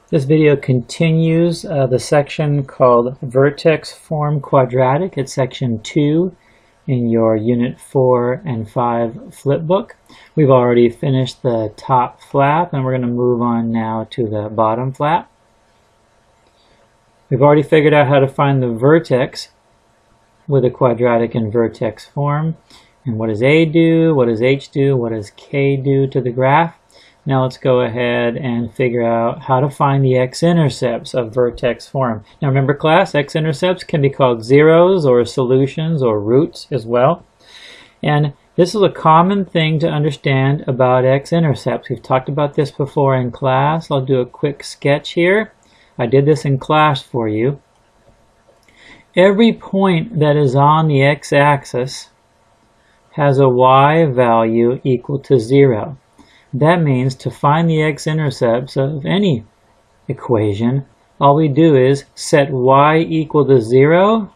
This video continues the section called Vertex Form Quadratic. It's section 2 in your Unit 4 and 5 flipbook. We've already finished the top flap and we're going to move on now to the bottom flap. We've already figured out how to find the vertex with a quadratic and vertex form. And what does A do? What does H do? What does K do to the graph? Now let's go ahead and figure out how to find the x-intercepts of vertex form. Now remember class, x-intercepts can be called zeros or solutions or roots as well. And this is a common thing to understand about x-intercepts. We've talked about this before in class. I'll do a quick sketch here. I did this in class for you. Every point that is on the x-axis has a y value equal to 0. That means to find the x-intercepts of any equation, all we do is set y equal to 0,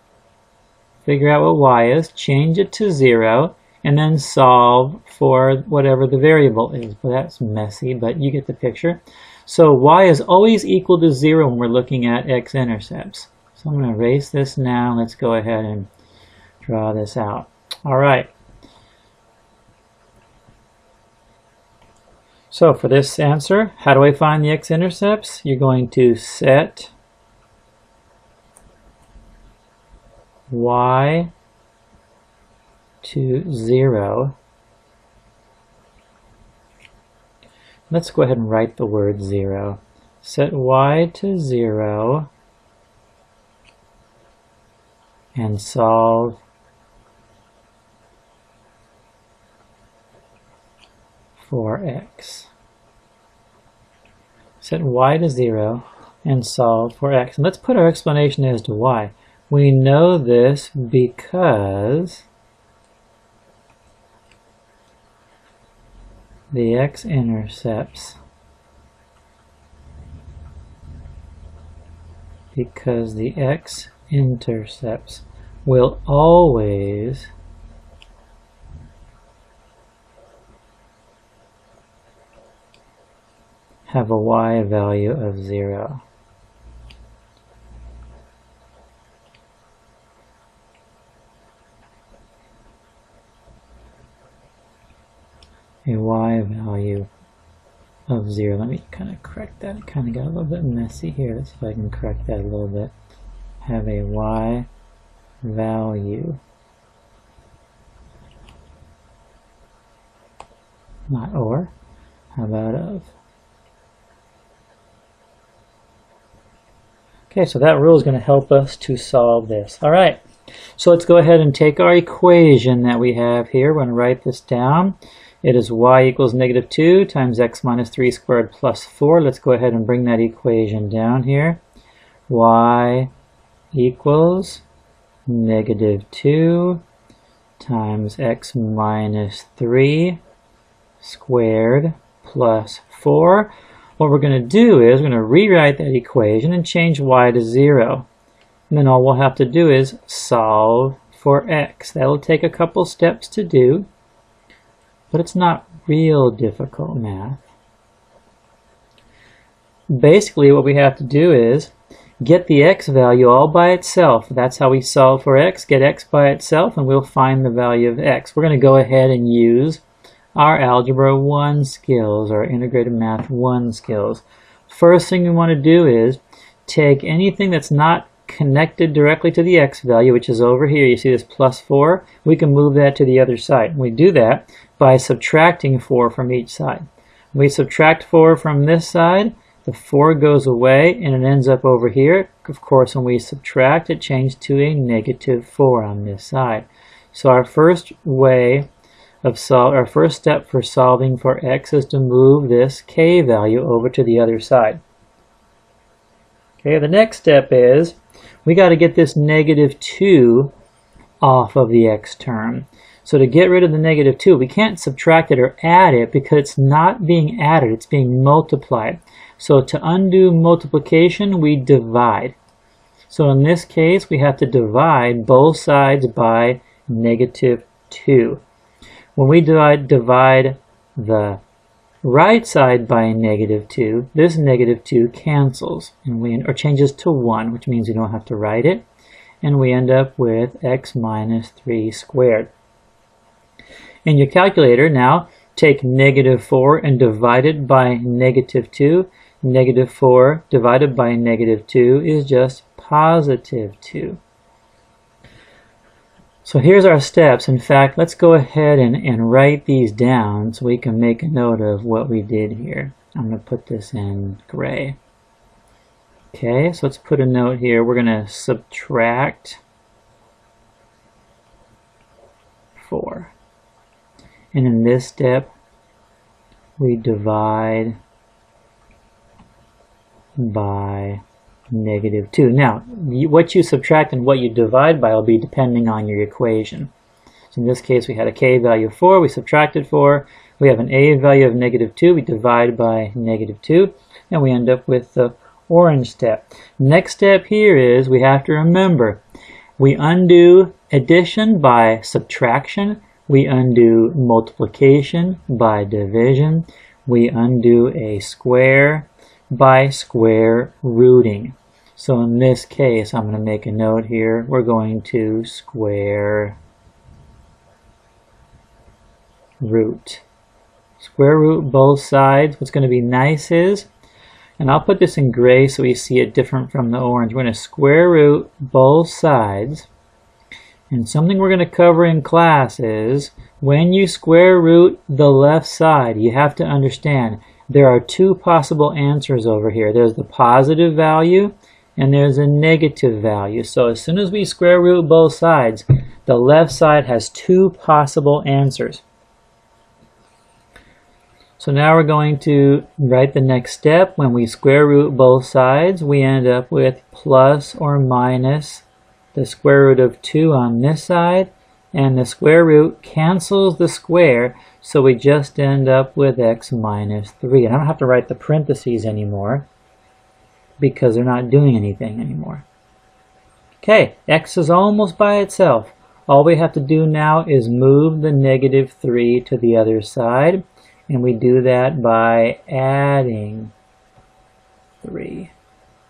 figure out what y is, change it to 0, and then solve for whatever the variable is. Well, that's messy, but you get the picture. So y is always equal to 0 when we're looking at x-intercepts. So I'm going to erase this now. Let's go ahead and draw this out. All right. So for this answer, how do I find the x-intercepts? You're going to set y to 0. Let's go ahead and write the word 0. Set y to 0 and solve for x. Set y to 0 and solve for x. And let's put our explanation as to why. We know this because the x-intercepts will always have a y value of 0. A y value of 0. Let me kind of correct that. It kind of got a little bit messy here. Let's see if I can correct that a little bit. Have a y value, not or, how about of? Okay, so that rule is going to help us to solve this. All right, so let's go ahead and take our equation that we have here. We're going to write this down. It is y equals -2 times x minus 3 squared plus 4. Let's go ahead and bring that equation down here. Y equals -2 times x minus 3 squared plus 4. What we're going to do is we're going to rewrite that equation and change y to 0. And then all we'll have to do is solve for x. That'll take a couple steps to do, but it's not real difficult math. Basically what we have to do is get the x value all by itself. That's how we solve for x. Get x by itself and we'll find the value of x. We're going to go ahead and use our Algebra 1 skills, or Integrated Math 1 skills. First thing we want to do is take anything that's not connected directly to the x value, which is over here. You see this plus 4? We can move that to the other side. We do that by subtracting 4 from each side. We subtract 4 from this side, the 4 goes away and it ends up over here. Of course, when we subtract, it changes to a -4 on this side. So our first step for solving for x is to move this k value over to the other side. Okay, the next step is we got to get this -2 off of the x term. So to get rid of the -2, we can't subtract it or add it because it's not being added, it's being multiplied. So to undo multiplication, we divide. So in this case, we have to divide both sides by -2. When we divide the right side by negative 2, this negative 2 cancels and or changes to 1, which means you don't have to write it. And we end up with x minus 3 squared. In your calculator now, take negative 4 and divide it by negative 2. Negative 4 divided by negative 2 is just positive 2. So here's our steps. In fact, let's go ahead and write these down so we can make a note of what we did here. I'm going to put this in gray. Okay, so let's put a note here. We're going to subtract 4. And in this step, we divide by negative 2. Now, what you subtract and what you divide by will be depending on your equation. So in this case, we had a k value of 4. We subtracted 4. We have an a value of negative 2. We divide by negative 2. And we end up with the orange step. Next step here is we have to remember we undo addition by subtraction. We undo multiplication by division. We undo a square by square rooting. So in this case, I'm going to make a note here. We're going to square root. Square root both sides. What's going to be nice is, and I'll put this in gray so we see it different from the orange. We're going to square root both sides. And something we're going to cover in class is when you square root the left side, you have to understand there are two possible answers over here. There's the positive value and there's a negative value. So as soon as we square root both sides, the left side has two possible answers. So now we're going to write the next step. When we square root both sides, we end up with plus or minus the square root of 2 on this side, and the square root cancels the square, so we just end up with x minus 3. And I don't have to write the parentheses anymore because they're not doing anything anymore. Okay, x is almost by itself. All we have to do now is move the negative 3 to the other side, and we do that by adding 3.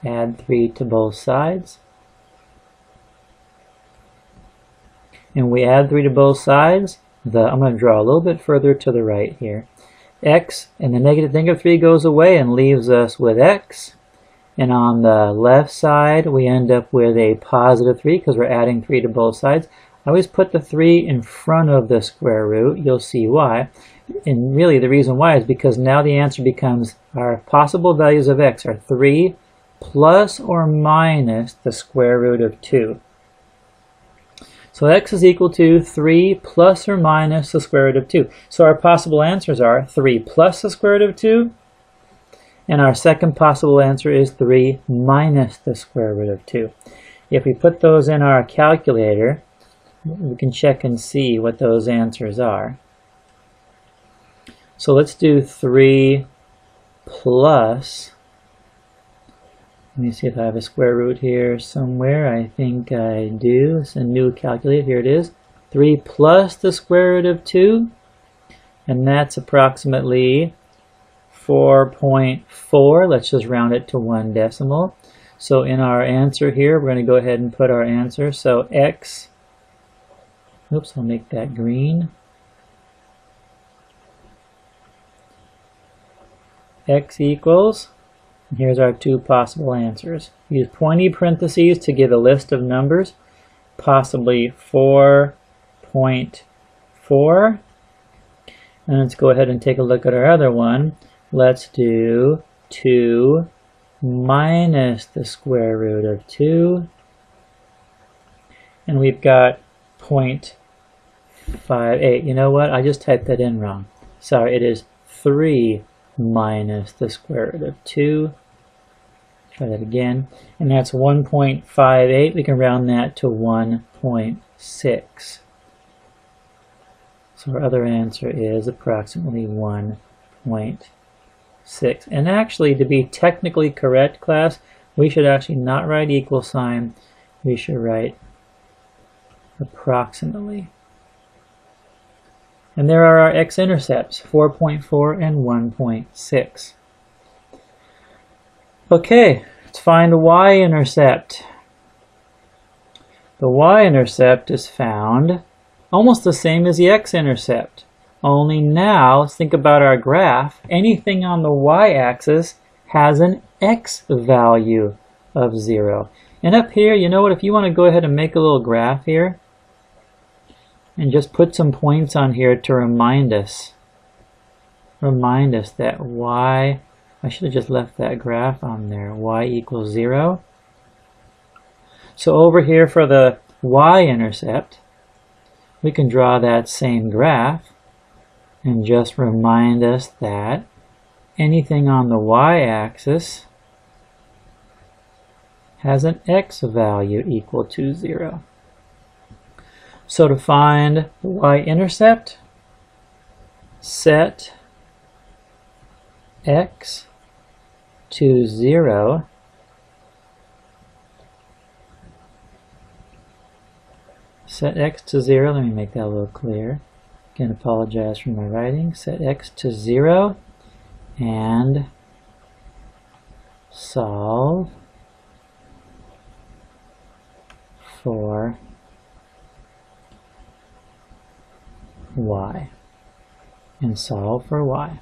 Add 3 to both sides. And we add 3 to both sides. I'm going to draw a little bit further to the right here. X and the negative 3 goes away and leaves us with x. And on the left side, we end up with a positive 3 because we're adding 3 to both sides. I always put the 3 in front of the square root. You'll see why. And really the reason why is because now the answer becomes our possible values of x are 3 plus or minus the square root of 2. So x is equal to 3 plus or minus the square root of 2. So our possible answers are 3 plus the square root of 2, and our second possible answer is 3 minus the square root of 2. If we put those in our calculator, we can check and see what those answers are. So let's do 3 plus, let me see if I have a square root here somewhere. I think I do. It's a new calculator. Here it is. 3 plus the square root of 2. And that's approximately 4.4. Let's just round it to 1 decimal. So in our answer here, we're going to go ahead and put our answer. So x, oops, I'll make that green. X equals, and here's our two possible answers. Use pointy parentheses to give a list of numbers, possibly 4.4. And let's go ahead and take a look at our other one. Let's do 2 minus the square root of 2. And we've got 0.58. You know what? I just typed that in wrong. Sorry, it is 3 minus the square root of 2. Try that again. And that's 1.58. We can round that to 1.6. So our other answer is approximately 1.6. And actually, to be technically correct, class, we should actually not write equal sign. We should write approximately. And there are our x-intercepts, 4.4 and 1.6. Okay, let's find the y-intercept. The y-intercept is found almost the same as the x-intercept. Only now, let's think about our graph. Anything on the y-axis has an x value of 0. And up here, you know what, if you want to go ahead and make a little graph here, and just put some points on here to remind us that y, I should have just left that graph on there, y equals 0. So over here for the y-intercept, we can draw that same graph and just remind us that anything on the y-axis has an x value equal to 0. So to find the y-intercept, set x to 0. Set x to 0, let me make that a little clearer. Again, apologize for my writing. Set x to 0 and solve for y. And solve for y.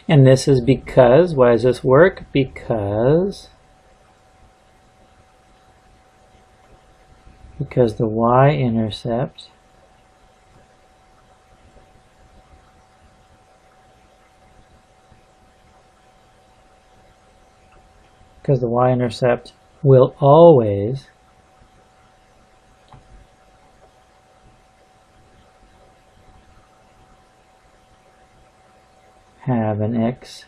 And this is because, why does this work? Because the y-intercept will always have an x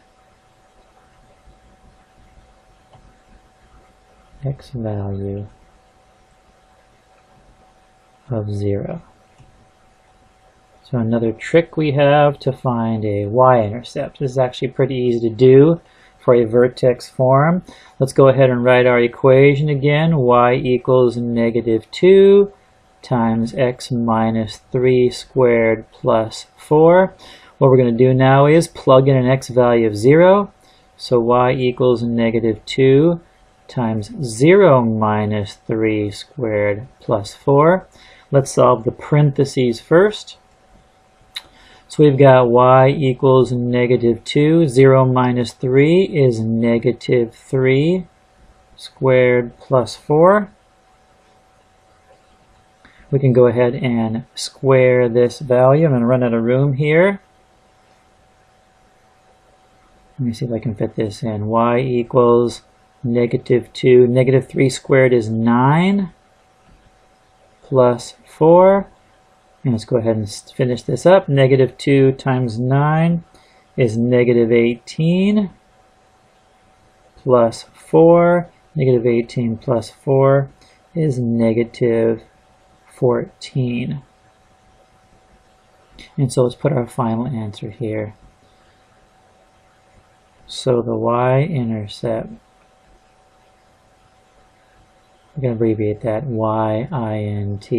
value of 0. So another trick we have to find a y-intercept. This is actually pretty easy to do for a vertex form. Let's go ahead and write our equation again. Y equals -2 times x minus 3 squared plus 4. What we're going to do now is plug in an x value of 0. So y equals -2 times 0 minus 3 squared plus 4. Let's solve the parentheses first. So we've got y equals -2. 0 minus 3 is -3 squared plus 4. We can go ahead and square this value. I'm going to run out of room here. Let me see if I can fit this in. Y equals -2. -3 squared is 9 plus 4. And let's go ahead and finish this up. -2 times 9 is -18 plus 4. -18 plus 4 is -14. And so let's put our final answer here. So the y-intercept, we're going to abbreviate that, y-int.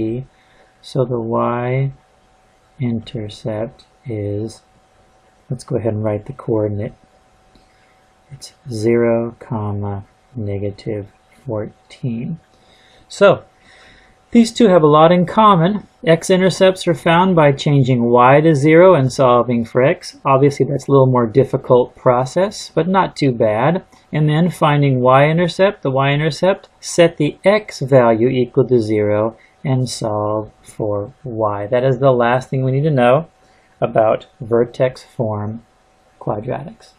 So the y-intercept is, let's go ahead and write the coordinate. It's 0, -14. So these two have a lot in common. X-intercepts are found by changing y to 0 and solving for x. Obviously that's a little more difficult process, but not too bad. And then finding y-intercept, the y-intercept, set the x value equal to 0 and solve for y. That is the last thing we need to know about vertex form quadratics.